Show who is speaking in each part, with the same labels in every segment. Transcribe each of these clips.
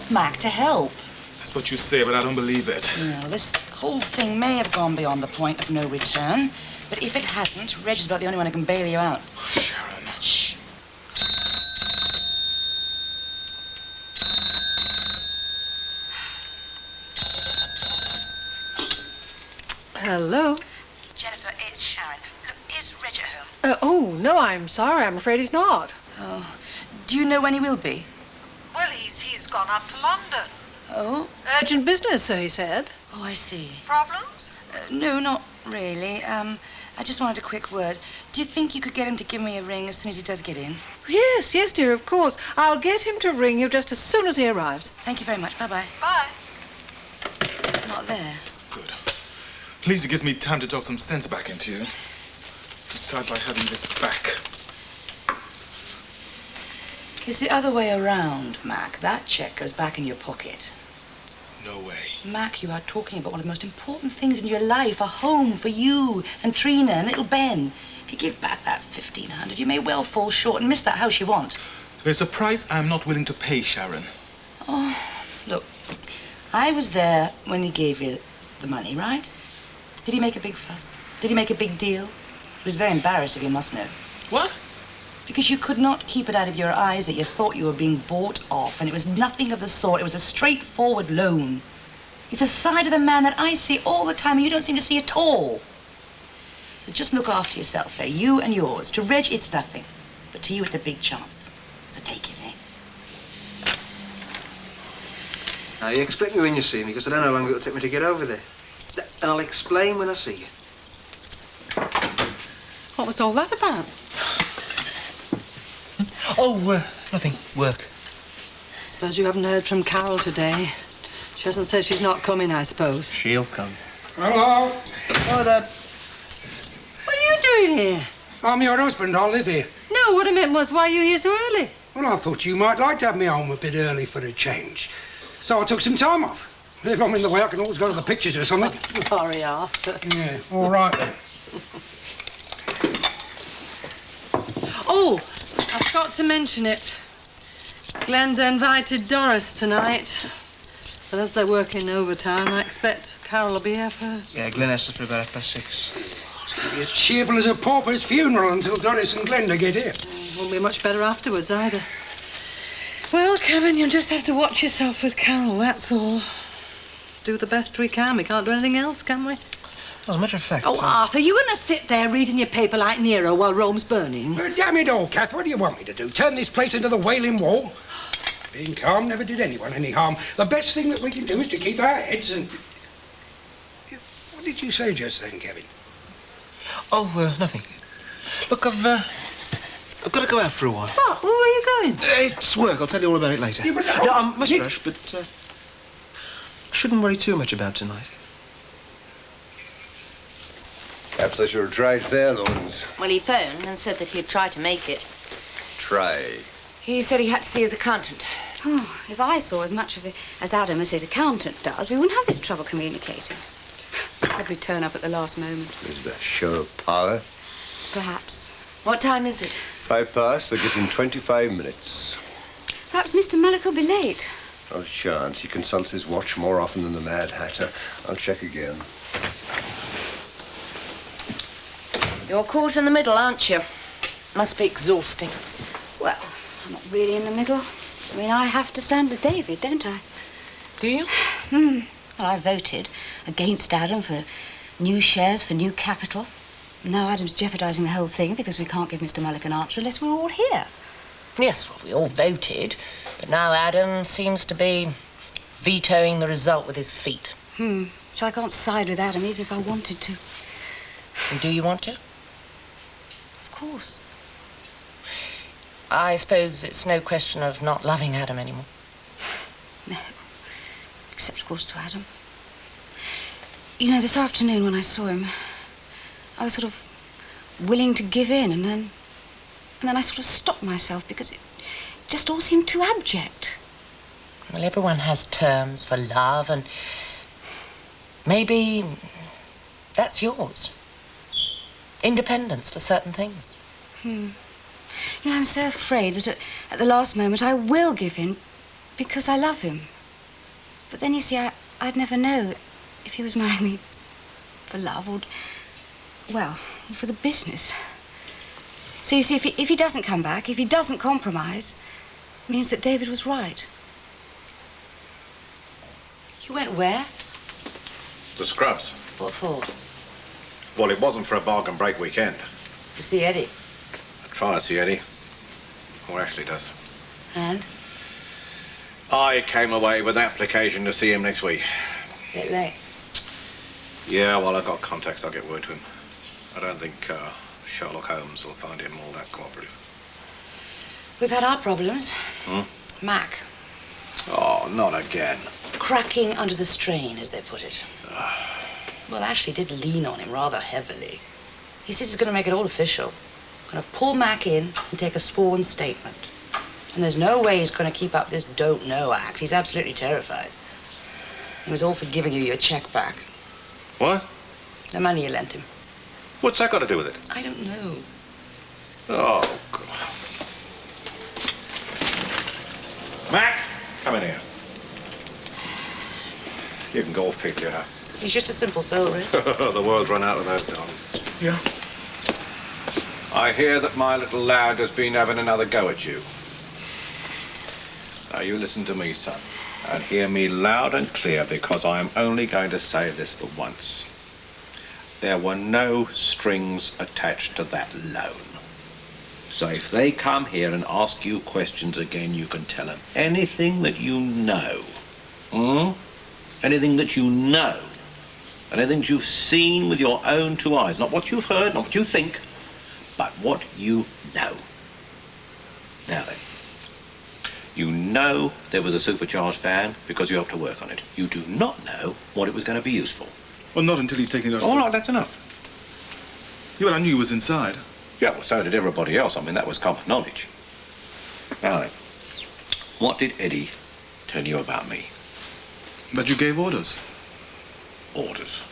Speaker 1: help, Mac, to help.
Speaker 2: That's what you say, but I don't believe it.
Speaker 1: No, this whole thing may have gone beyond the point of no return, but if it hasn't, Reg is about the only one who can bail you out.
Speaker 2: Oh, Sharon.
Speaker 1: Shh.
Speaker 3: Hello?
Speaker 1: Jennifer, it's Sharon. Look, is Reg at home?
Speaker 3: Oh, no, I'm sorry. I'm afraid he's not.
Speaker 1: Oh. Do you know when he will be?
Speaker 3: Well, he's gone up to London.
Speaker 1: Oh?
Speaker 3: Urgent business, so he said.
Speaker 1: Oh, I see.
Speaker 3: Problems?
Speaker 1: No, not really. I just wanted a quick word. Do you think you could get him to give me a ring as soon as he does get in?
Speaker 3: Yes, dear, of course. I'll get him to ring you just as soon as he arrives.
Speaker 1: Thank you very much. Bye-bye.
Speaker 3: Bye.
Speaker 1: He's not there.
Speaker 2: Good. At least it gives me time to talk some sense back into you. Start by having this back.
Speaker 1: It's the other way around, Mac. That check goes back in your pocket.
Speaker 2: No way.
Speaker 1: Mac, you are talking about one of the most important things in your life, a home for you and Trina and little Ben. If you give back that $1,500, you may well fall short and miss that house you want.
Speaker 2: There's a price I'm not willing to pay, Sharon.
Speaker 1: Oh, look, I was there when he gave you the money, right? Did he make a big fuss? Did he make a big deal? He was very embarrassed, if you must know.
Speaker 2: What?
Speaker 1: Because you could not keep it out of your eyes that you thought you were being bought off, and it was nothing of the sort. It was a straightforward loan. It's a side of the man that I see all the time, and you don't seem to see at all. So just look after yourself there, you and yours. To Reg, it's nothing. But to you, it's a big chance. So take it, eh?
Speaker 4: Now, you expect me when you see me, because I don't know how long it'll take me to get over there. And I'll explain when I see you.
Speaker 3: What was all that about?
Speaker 4: Oh, nothing. Work.
Speaker 3: Suppose you haven't heard from Carole today. She hasn't said she's not coming, I suppose.
Speaker 4: She'll come.
Speaker 5: Hello.
Speaker 4: Oh, Dad.
Speaker 3: What are you doing here?
Speaker 5: I'm your husband. I live here.
Speaker 3: No, what I meant was, why are you here so early?
Speaker 5: Well, I thought you might like to have me home a bit early for a change. So I took some time off. If I'm in the way, I can always go to the pictures or something.
Speaker 3: Oh, sorry, Arthur.
Speaker 5: Yeah, all right then.
Speaker 3: Oh, I forgot to mention it. Glenda invited Doris tonight. But as they're working overtime, I expect Carole will be here first.
Speaker 4: Yeah, Glen has to for about 6:30.
Speaker 5: It's going to be as cheerful as a pauper's funeral until Doris and Glenda get here.
Speaker 3: Won't be much better afterwards, either. Well, Kevin, you'll just have to watch yourself with Carole, that's all. Do the best we can. We can't do anything else, can we?
Speaker 4: As a matter of fact...
Speaker 3: Oh, Arthur, you gonna sit there reading your paper like Nero while Rome's burning?
Speaker 5: Damn it all, Kath. What do you want me to do? Turn this place into the Wailing Wall? Being calm never did anyone any harm. The best thing that we can do is to keep our heads and... What did you say just then, Kevin?
Speaker 4: Oh, nothing. Look, I've got to go out for a while.
Speaker 3: What? Where are you going?
Speaker 4: It's work. I'll tell you all about it later.
Speaker 5: Yeah, but...
Speaker 4: No, I must rush, but I shouldn't worry too much about tonight.
Speaker 6: Perhaps I should have tried Fairlawn's.
Speaker 7: Well, he phoned and said that he'd try to make it.
Speaker 6: Try?
Speaker 7: He said he had to see his accountant. Oh, if I saw as much of it as Adam as his accountant does, we wouldn't have this trouble communicating. He'd probably turn up at the last moment.
Speaker 6: Is it a show of power?
Speaker 7: Perhaps. What time is it?
Speaker 6: 5 past. They'll give him 25 minutes.
Speaker 7: Perhaps Mr. Malik will be late.
Speaker 6: Not a chance. He consults his watch more often than the Mad Hatter. I'll check again.
Speaker 7: You're caught in the middle, aren't you? Must be exhausting.
Speaker 8: Well, I'm not really in the middle. I mean, I have to stand with David, don't I?
Speaker 7: Do you?
Speaker 8: Well, I voted against Adam for new shares for new capital. Now Adam's jeopardising the whole thing because we can't give Mr. Malik an answer unless we're all here.
Speaker 7: Yes, well, we all voted, but now Adam seems to be vetoing the result with his feet.
Speaker 8: So I can't side with Adam even if I wanted to.
Speaker 7: And do you want to?
Speaker 8: Of course.
Speaker 7: I suppose it's no question of not loving Adam anymore.
Speaker 8: No. Except, of course, to Adam. You know, this afternoon when I saw him, I was sort of willing to give in, and then I sort of stopped myself because it just all seemed too abject.
Speaker 7: Well, everyone has terms for love, and maybe that's yours. Independence for certain things.
Speaker 8: You know, I'm so afraid that at the last moment I will give in because I love him. But then, you see, I'd never know if he was marrying me for love or, well, for the business. So, you see, if he doesn't come back, if he doesn't compromise, it means that David was right.
Speaker 1: You went where?
Speaker 9: The Scrubs.
Speaker 1: What for?
Speaker 9: Well, it wasn't for a bargain break weekend.
Speaker 1: To see Eddie.
Speaker 9: I try to see Eddie. Or Ashley does.
Speaker 1: And?
Speaker 9: I came away with an application to see him next week.
Speaker 1: Bit late.
Speaker 9: Yeah, well, I've got contacts. I'll get word to him. I don't think Sherlock Holmes will find him all that cooperative.
Speaker 1: We've had our problems. Mac.
Speaker 9: Oh, not again.
Speaker 1: Cracking under the strain, as they put it. Well, Ashley did lean on him rather heavily. He says he's going to make it all official. Going to pull Mac in and take a sworn statement. And there's no way he's going to keep up this don't know act. He's absolutely terrified. He was all for giving you your check back.
Speaker 9: What?
Speaker 1: The money you lent him.
Speaker 9: What's that got to do with it?
Speaker 1: I don't know.
Speaker 9: Oh, God. Mac, come in here. You can go off, people, you have.
Speaker 1: He's just a simple soul, Rich.
Speaker 9: The world's run out of those, darling.
Speaker 2: Yeah?
Speaker 9: I hear that my little lad has been having another go at you. Now, you listen to me, son, and hear me loud and clear, because I am only going to say this the once. There were no strings attached to that loan. So if they come here and ask you questions again, you can tell them anything that you know. Anything that you know. Anything that you've seen with your own two eyes. Not what you've heard, not what you think, but what you know. Now then, you know there was a supercharged fan because you helped to work on it. You do not know what it was going to be used for.
Speaker 2: Well, not until you've taken it out.
Speaker 9: All right, that's enough.
Speaker 2: Yeah, but I knew it was inside.
Speaker 9: Yeah, well, so did everybody else. I mean, that was common knowledge. Now then, what did Eddie tell you about me?
Speaker 2: That you gave orders.
Speaker 9: Orders?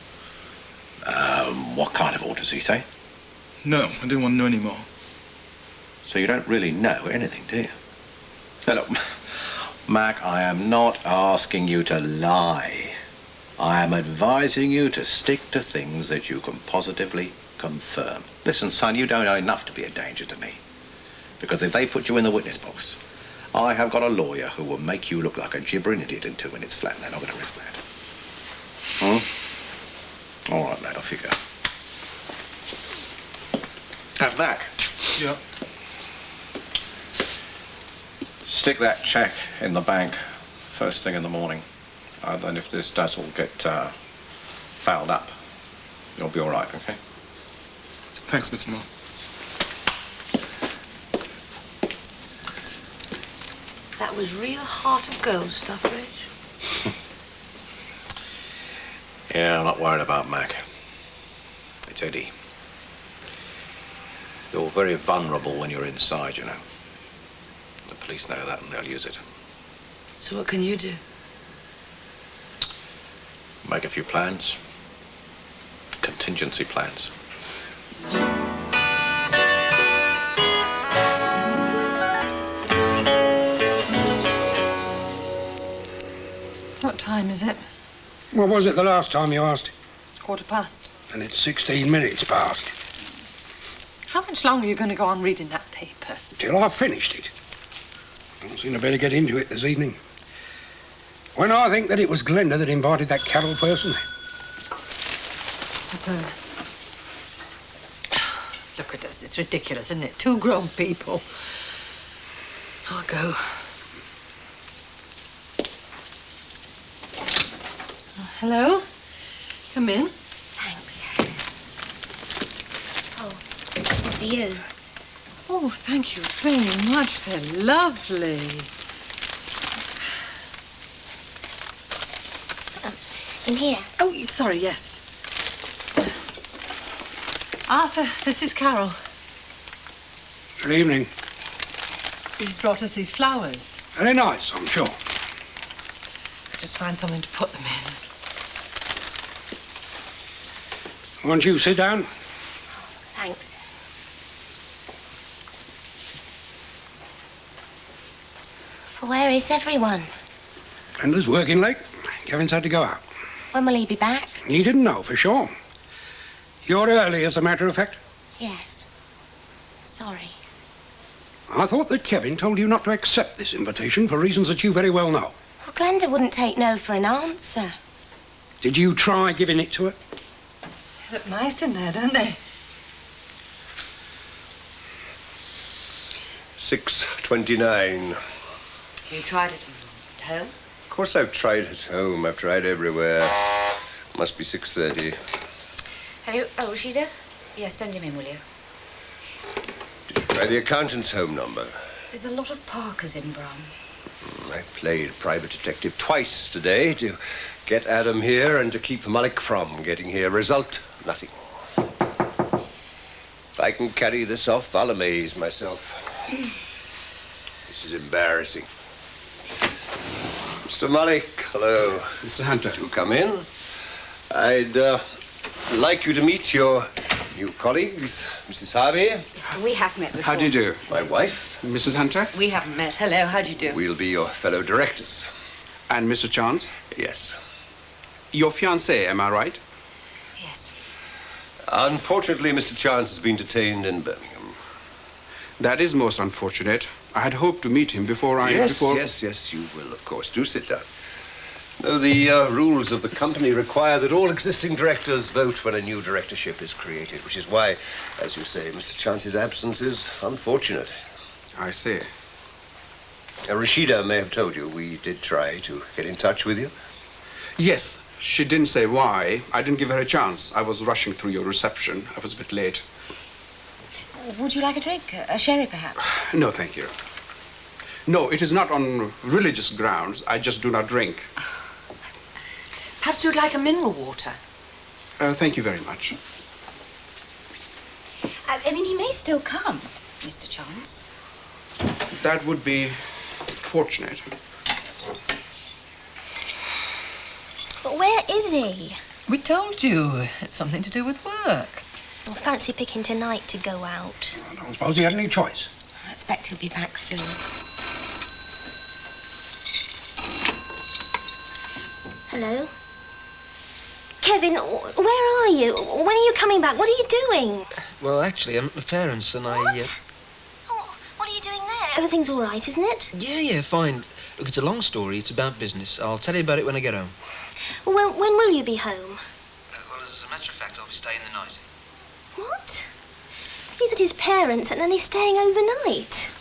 Speaker 9: What kind of orders, did he say?
Speaker 2: No, I didn't want to know any more.
Speaker 9: So you don't really know anything, do you? Now, look, Mac, I am not asking you to lie. I am advising you to stick to things that you can positively confirm. Listen, son, you don't know enough to be a danger to me. Because if they put you in the witness box, I have got a lawyer who will make you look like a gibbering idiot in 2 minutes flat, and they're not going to risk that. All right, lad, off you go. Have Mac.
Speaker 2: Yeah.
Speaker 9: Stick that check in the bank first thing in the morning. Then if this does all get fouled up, you'll be all right, okay?
Speaker 2: Thanks, Mr. Moore.
Speaker 1: That was real heart of gold stuff, Rich.
Speaker 9: Yeah, I'm not worried about Mac. It's Eddie. You're very vulnerable when you're inside, you know. The police know that and they'll use it.
Speaker 1: So what can you do?
Speaker 9: Make a few plans. Contingency plans.
Speaker 3: What time is it?
Speaker 5: What was it the last time you asked?
Speaker 3: 1:15.
Speaker 5: And it's 16 minutes past.
Speaker 3: How much longer are you going to go on reading that paper?
Speaker 5: Till I've finished it. I don't seem to better get into it this evening. When I think that it was Glenda that invited that Carole person.
Speaker 3: That's her. Look at us. It's ridiculous, isn't it? 2 grown people. I'll go. Hello? Come in.
Speaker 8: Thanks. Oh, these are for you.
Speaker 3: Oh, thank you very much. They're lovely.
Speaker 8: In here.
Speaker 3: Oh, sorry, yes. Arthur, this is Carole.
Speaker 5: Good evening.
Speaker 3: She's brought us these flowers.
Speaker 5: Very nice, I'm sure.
Speaker 3: Just find something to put them in.
Speaker 5: Won't you sit down?
Speaker 8: Thanks. Where is everyone?
Speaker 5: Glenda's working late. Kevin's had to go out.
Speaker 10: When will he be back?
Speaker 5: He didn't know for sure. You're early, as a matter of fact.
Speaker 10: Yes. Sorry.
Speaker 5: I thought that Kevin told you not to accept this invitation for reasons that you very well know.
Speaker 10: Well, Glenda wouldn't take no for an answer.
Speaker 5: Did you try giving it to her?
Speaker 3: They look nice in there, don't they?
Speaker 6: 6:29.
Speaker 7: You tried it at home?
Speaker 6: Of course I've tried at home. I've tried everywhere. Must be 6:30.
Speaker 7: Hello? Oh, Rashida? Yes, send him in, will you?
Speaker 6: Did you try the accountant's home number?
Speaker 7: There's a lot of Parkers in Brum.
Speaker 6: I played private detective twice today to get Adam here and to keep Malik from getting here. Result, nothing. If I can carry this off, I'll amaze myself. This is embarrassing. Mr. Malik, hello.
Speaker 11: Mr. Hunter.
Speaker 6: Do come in. I'd like you to meet your new colleagues, Mrs. Harvey.
Speaker 7: Yes, we have met before.
Speaker 11: How do you do?
Speaker 6: My wife.
Speaker 11: Mrs. Hunter?
Speaker 7: We haven't met. Hello, how do you do?
Speaker 6: We'll be your fellow directors.
Speaker 11: And Mr. Chance?
Speaker 6: Yes.
Speaker 11: Your fiancé, am I right?
Speaker 7: Yes.
Speaker 6: Unfortunately, Mr. Chance has been detained in Birmingham.
Speaker 11: That is most unfortunate. I had hoped to meet him before I...
Speaker 6: Yes, you will, of course. Do sit down. No, the rules of the company require that all existing directors vote when a new directorship is created, which is why, as you say, Mr. Chance's absence is unfortunate.
Speaker 11: I see.
Speaker 6: Rashida may have told you we did try to get in touch with you.
Speaker 11: Yes, she didn't say why. I didn't give her a chance. I was rushing through your reception. I was a bit late.
Speaker 7: Would you like a drink? A sherry, perhaps?
Speaker 11: No, thank you. No, it is not on religious grounds. I just do not drink.
Speaker 7: Perhaps you'd like a mineral water?
Speaker 11: Thank you very much.
Speaker 7: I mean, he may still come, Mr. Chance.
Speaker 11: That would be fortunate.
Speaker 10: But where is he?
Speaker 3: We told you. It's something to do with work.
Speaker 10: I fancy picking tonight to go out.
Speaker 5: I don't suppose he had any choice.
Speaker 10: I expect he'll be back soon. Hello? Kevin, where are you? When are you coming back? What are you doing?
Speaker 4: Well, actually, I'm at my parents' and
Speaker 10: What? Oh, what are you doing there? Everything's all right, isn't it?
Speaker 4: Yeah, fine. Look, it's a long story. It's about business. I'll tell you about it when I get home.
Speaker 10: Well, when will you be home?
Speaker 4: Well, as a matter of fact, I'll be staying the night.
Speaker 10: What? He's at his parents' and then he's staying overnight.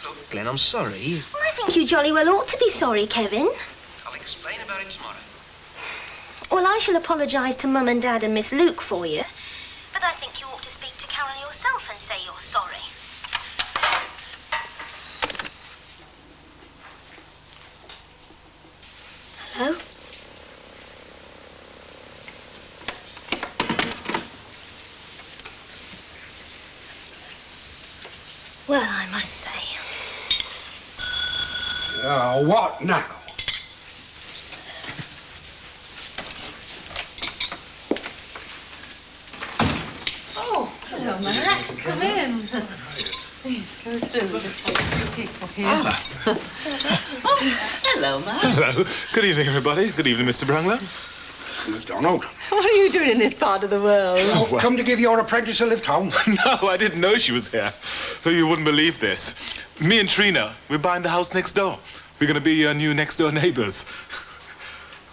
Speaker 4: Look, Glenn, I'm sorry.
Speaker 10: Well, I think you jolly well ought to be sorry, Kevin.
Speaker 4: I'll explain about it tomorrow.
Speaker 10: Well, I shall apologise to Mum and Dad and Miss Luke for you. But I think you ought to speak to Carol yourself and say you're sorry. Hello? Well, I must say.
Speaker 5: What now?
Speaker 3: Oh, hello, Mac. Come in. Please, go through. Just have a few people here. Oh, hello, Mac.
Speaker 2: Hello. Good evening, everybody. Good evening, Mr. Brownlow.
Speaker 5: MacDonald.
Speaker 3: What are you doing in this part of the world?
Speaker 5: Oh, well. Come to give your apprentice a lift home.
Speaker 2: No, I didn't know she was here. But you wouldn't believe this. Me and Trina, we're buying the house next door. We're going to be your new next-door neighbors.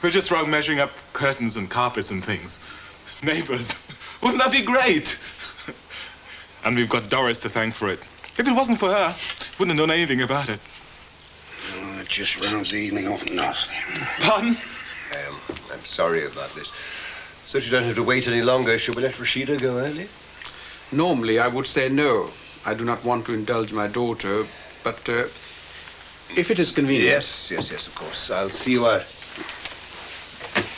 Speaker 2: We're just around measuring up curtains and carpets and things. Neighbors. Wouldn't that be great? And we've got Doris to thank for it. If it wasn't for her, wouldn't have known anything about it.
Speaker 5: Oh, it just rounds the evening off nicely.
Speaker 2: Pardon?
Speaker 6: I'm sorry about this. So you don't have to wait any longer. Shall we let Rashida go early?
Speaker 11: Normally, I would say no. I do not want to indulge my daughter, but if it is convenient...
Speaker 6: Yes, of course. I'll see you out.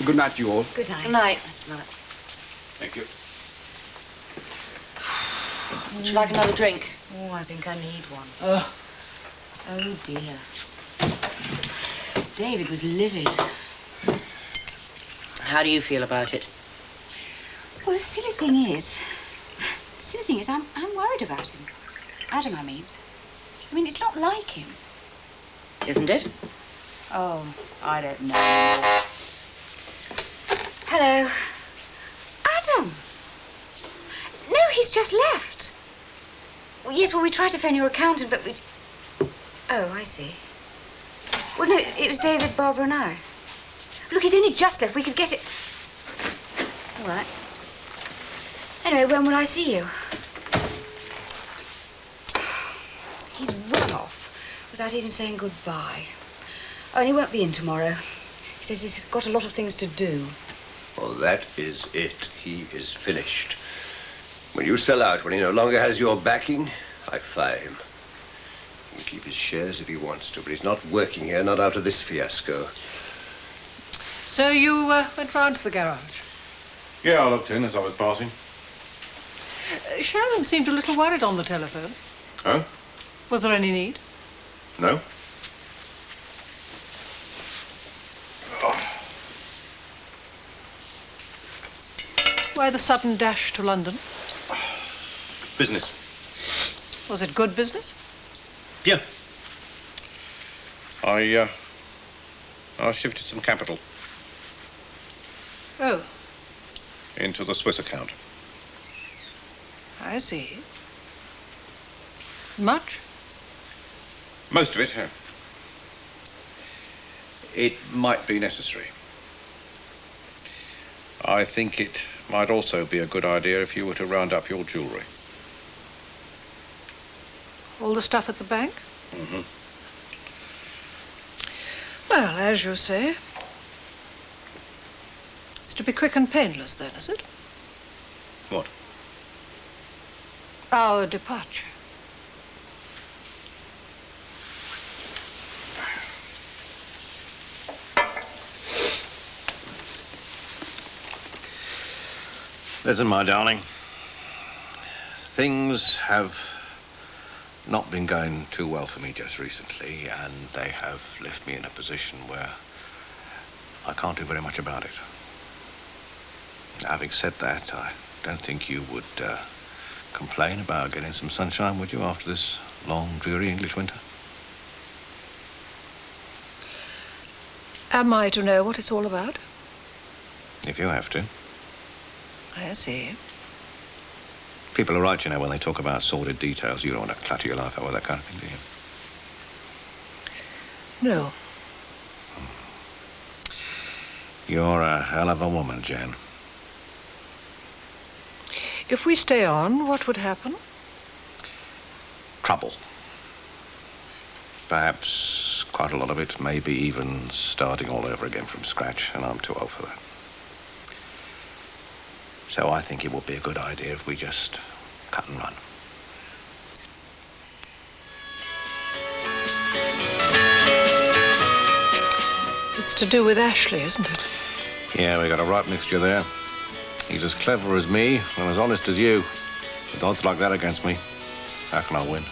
Speaker 11: Good night, you all.
Speaker 7: Good night. Good night, Mr. Malik.
Speaker 11: Thank you.
Speaker 7: Would you like another drink? Oh, I think I need one. Oh dear. David was livid. How do you feel about it?
Speaker 8: Well, the silly thing is, I'm worried about him. Adam, I mean. It's not like him.
Speaker 7: Isn't it?
Speaker 8: Oh, I don't know. Hello. Adam. No, he's just left. Well, yes, well, we tried to phone your accountant, but we... Oh, I see. Well, no, it was David, Barbara and I. Look, he's only just left. We could get it... All right. Anyway, when will I see you? He's run off without even saying goodbye. Oh, and he won't be in tomorrow. He says he's got a lot of things to do.
Speaker 6: Well, that is it. He is finished. When you sell out, when he no longer has your backing, I fire him. He can keep his shares if he wants to, but he's not working here, not out of this fiasco.
Speaker 3: So you went round to the garage?
Speaker 9: Yeah, I looked in as I was passing.
Speaker 3: Sharon seemed a little worried on the telephone.
Speaker 9: Oh?
Speaker 3: Was there any need?
Speaker 9: No.
Speaker 3: Why the sudden dash to London?
Speaker 9: Business.
Speaker 3: Was it good business?
Speaker 9: Yeah. I shifted some capital.
Speaker 3: Oh.
Speaker 9: Into the Swiss account.
Speaker 3: I see. Much?
Speaker 9: Most of it. It might be necessary. I think it might also be a good idea if you were to round up your jewellery.
Speaker 3: All the stuff at the bank?
Speaker 9: Mm-hmm.
Speaker 3: Well, as you say. It's to be quick and painless then, is it?
Speaker 9: What?
Speaker 3: Our departure.
Speaker 9: Listen, my darling. Things have not been going too well for me just recently, and they have left me in a position where I can't do very much about it. Having said that, I don't think you would complain about getting some sunshine, would you, after this long, dreary English winter?
Speaker 3: Am I to know what it's all about?
Speaker 9: If you have to.
Speaker 3: I see.
Speaker 9: People are right, you know, when they talk about sordid details. You don't want to clutter your life over that kind of thing, do you?
Speaker 3: No.
Speaker 9: You're a hell of a woman, Jen.
Speaker 3: If we stay on, what would happen?
Speaker 9: Trouble. Perhaps quite a lot of it, maybe even starting all over again from scratch, and I'm too old for that. So I think it would be a good idea if we just cut and run.
Speaker 3: It's to do with Ashley, isn't it?
Speaker 9: Yeah, we got a right mixture there. He's as clever as me and as honest as you. With odds like that against me, how can I win?